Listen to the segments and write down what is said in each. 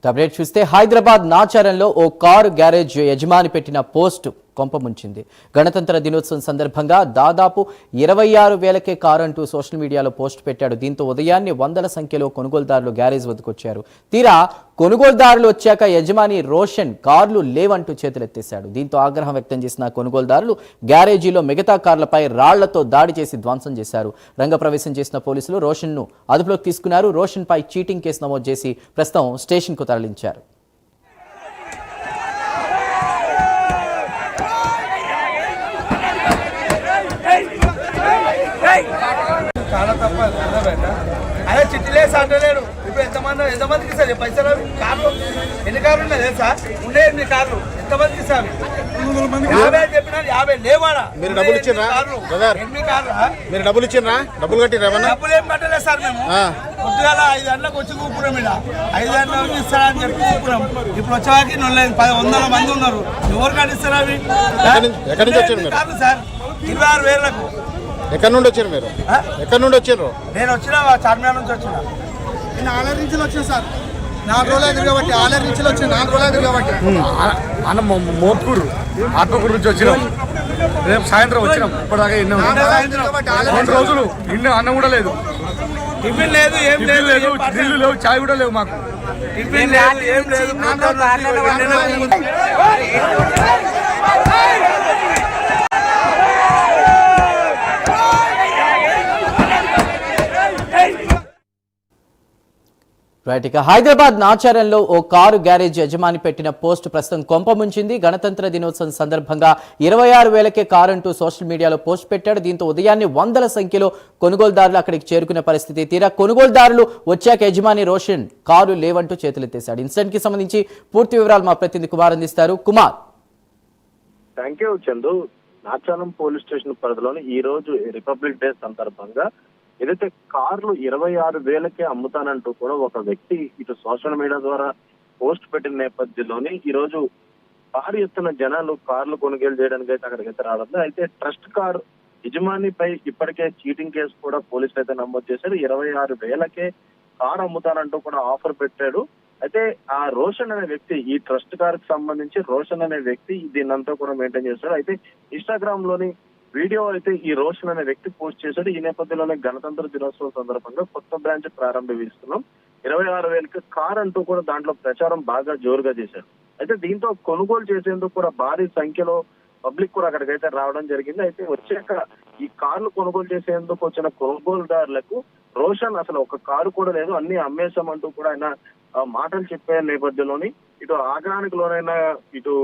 Update చూస్తే హైదరాబాద్ నాచారంలో ఓ car garage యజమాని పెట్టిన పోస్టు కొంపముంచింది. గణతంత్ర దినోత్సవం సందర్భంగా దాదాపు 26,000కే కారు అంటూ సోషల్ మీడియాలో పోస్ట్ పెట్టాడు. దీంతో ఉదయాన్నే వందల సంఖ్యలో కొనుగోలుదారులు గ్యారేజ్ వద్దకొచ్చారు. తీరా కొనుగోలుదారులు వచ్చాక యజమాని రోషన్ కార్లు లేవంటూ చేతులెత్తేశాడు. దీంతో ఆగ్రహం వ్యక్తం చేసిన కొనుగోలుదారులు గ్యారేజీలో మిగతా కార్లపై రాళ్లతో దాడి చేసి ధ్వంసం చేశారు. రంగప్రవేశం చేసిన పోలీసులు రోషన్ను అదుపులోకి తీసుకున్నారు. రోషన్ పై చీటింగ్ కేసు నమోదు చేసి ప్రస్తుతం స్టేషన్కు తరలించారు. చాలా తప్ప అదే చిట్టిలేదు అంటలేడు. ఇప్పుడు ఎంతమందికి ఇస్తారు పైసలు? కార్లు ఎన్ని కార్లు ఉన్నాయి తెలుసా? ఉండే 8 కార్లు ఎంతమందికి ఇస్తారు? 50 చెప్పినా 50 లేవాడా? మీరు డబ్బులు ఇచ్చిర్రా? 8 కార్లు మీరు డబ్బులు ఇచ్చిర్రా? డబ్బులు కట్టిర్రా? డబ్బులు ఏం కట్టలేదు సార్. మేము పొద్దుగాల 5 గంటలకు వచ్చి కూపురం, ఇక్కడ 5 గంటలకు ఇస్తారని చెప్పి కూపురం. ఇప్పుడు వచ్చేవారికి 100 మంది ఉన్నారు. ఎవరు కట్టిస్తారు అవి? ఎక్కడి నుంచి వచ్చారు మీరు? కార్లు సార్ 26,000లకు. ఎక్కడి నుండి వచ్చారు మీరు? ఎక్కడి నుండి వచ్చారు? నేను వచ్చిన చార్మినార్ నుంచి వచ్చిన. నేను ఆలర్ నుంచి వచ్చిన సార్. 4 రోజులు ఎదురు కాబట్టి ఆలర్ నుంచి వచ్చిన. 4 రోజులు ఎదురు కాబట్టి అన్న మోత్కూరు ఆత్మకూరు నుంచి వచ్చినాం. రేపు సాయంత్రం వచ్చినాం. ఇప్పటిదాకా 2 రోజులు ఇన్ని అన్నం కూడా లేదు, టిఫిన్ లేదు, ఏం లేదు, నీళ్ళు లేవు, చాయ్ కూడా లేవు మాకు. టిఫిన్ లేదు, ఏం లేదు. ఇక హైదరాబాద్ నాచారంలో ఓ కారు గ్యారేజ్ యజమాని పెట్టిన పోస్ట్ ప్రస్తుతం కొంపముంచింది. గణతంత్ర దినోత్సవం సందర్భంగా 26,000కే కారు అంటూ సోషల్ మీడియాలో పోస్ట్ పెట్టాడు. దీంతో ఉదయాన్నే వందల సంఖ్యలో కొనుగోలుదారులు అక్కడికి చేరుకునే పరిస్థితి. తీరా కొనుగోలుదారులు వచ్చాక యజమాని రోషన్ కారు లేవంటూ చేతులెత్తేశాడు. ఇన్సిడెంట్ కి సంబంధించి పూర్తి వివరాలు మా ప్రతినిధి కుమార్ అందిస్తారు. Kumar. Thank you Chandu. Nacharam police station పరిధిలోని ఈ రోజు రిపబ్లిక్ డే సందర్భంగా ఏదైతే కార్లు 26,000కే అమ్ముతానంటూ కూడా ఒక వ్యక్తి ఇటు సోషల్ మీడియా ద్వారా పోస్ట్ పెట్టిన నేపథ్యంలోని ఈ రోజు భారీ ఎత్తున జనాలు కార్లు కొనుగోలు చేయడానికి అయితే అక్కడికైతే రావడం. అయితే ట్రస్ట్ కార్ యజమానిపై ఇప్పటికే చీటింగ్ కేసు కూడా పోలీసులు అయితే నమోదు చేశారు. 26,000కే కారు అమ్ముతానంటూ కూడా ఆఫర్ పెట్టాడు. అయితే ఆ రోషన్ అనే వ్యక్తి, ఈ ట్రస్ట్ కార్ కి సంబంధించి రోషన్ అనే వ్యక్తి దీన్నంతా కూడా మెయింటైన్ చేస్తాడు. అయితే ఇన్స్టాగ్రామ్ లోని వీడియో అయితే ఈ రోషన్ అనే వ్యక్తి పోస్ట్ చేశాడు. ఈ నేపథ్యంలోనే గణతంత్ర దినోత్సవం సందర్భంగా కొత్త బ్రాంచ్ ప్రారంభిస్తున్నాం, 26,000కి కార్ అంటూ కూడా దాంట్లో ప్రచారం బాగా జోరుగా చేశాడు. అయితే దీంతో కొనుగోలు చేసేందుకు కూడా భారీ సంఖ్యలో పబ్లిక్ కూడా అక్కడికైతే రావడం జరిగింది. అయితే వచ్చాక ఈ కార్లు కొనుగోలు చేసేందుకు వచ్చిన కొనుగోలుదారులకు రోషన్ అసలు ఒక కారు కూడా లేదు, అన్ని అమ్మేశామంటూ కూడా ఆయన మాటలు చెప్పే నేపథ్యంలోని ఇటు ఆగ్రహానికి లోనైనా ఇటు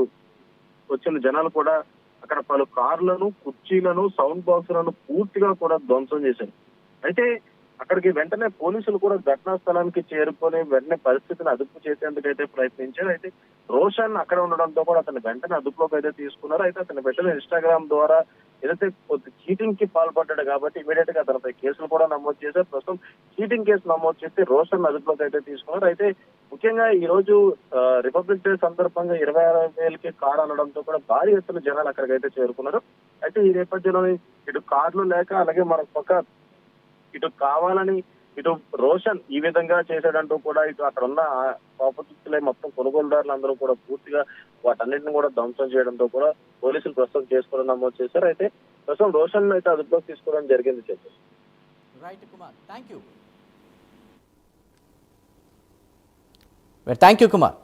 వచ్చిన జనాలు కూడా అక్కడ పలు కార్లను, కుర్చీలను, సౌండ్ బాక్సులను పూర్తిగా కూడా ధ్వంసం చేశారు. అయితే అక్కడికి వెంటనే పోలీసులు కూడా ఘటనా స్థలానికి చేరుకొని వెంటనే పరిస్థితిని అదుపు చేసేందుకైతే ప్రయత్నించారు. అయితే రోషన్ అక్కడ ఉండడంతో కూడా అతను వెంటనే అదుపులోకి అయితే తీసుకున్నారు. అయితే అతను వెంటనే ఇన్స్టాగ్రామ్ ద్వారా ఏదైతే చీటింగ్ కి పాల్పడ్డాడు కాబట్టి ఇమీడియట్ గా అతనిపై కేసులు కూడా నమోదు చేశారు. ప్రస్తుతం చీటింగ్ కేసు నమోదు చేసి రోషన్ అదుపులోకి అయితే తీసుకున్నారు. అయితే ముఖ్యంగా ఈ రోజు రిపబ్లిక్ డే సందర్భంగా 26,000కి కారు అనడంతో కూడా భారీ ఎత్తున జనాలు అక్కడికైతే చేరుకున్నారు. అయితే ఈ నేపథ్యంలో ఇటు కార్లు లేక అలాగే మరొక పక్క ఇటు కావాలని ఇటు రోషన్ ఈ విధంగా చేశాడంటూ కూడా ఇటు అక్కడ ఉన్న ఆపోజిట్లే మొత్తం కొనుగోలుదారులు అందరూ కూడా పూర్తిగా వాటన్నిటిని కూడా ధ్వంసం చేయడంతో కూడా పోలీసులు ప్రస్తుతం కేసు కూడా నమోదు చేశారు. అయితే ప్రస్తుతం రోషన్ అయితే అదుపులోకి తీసుకోవడం జరిగింది. చెప్పారు. Thank you Kumar.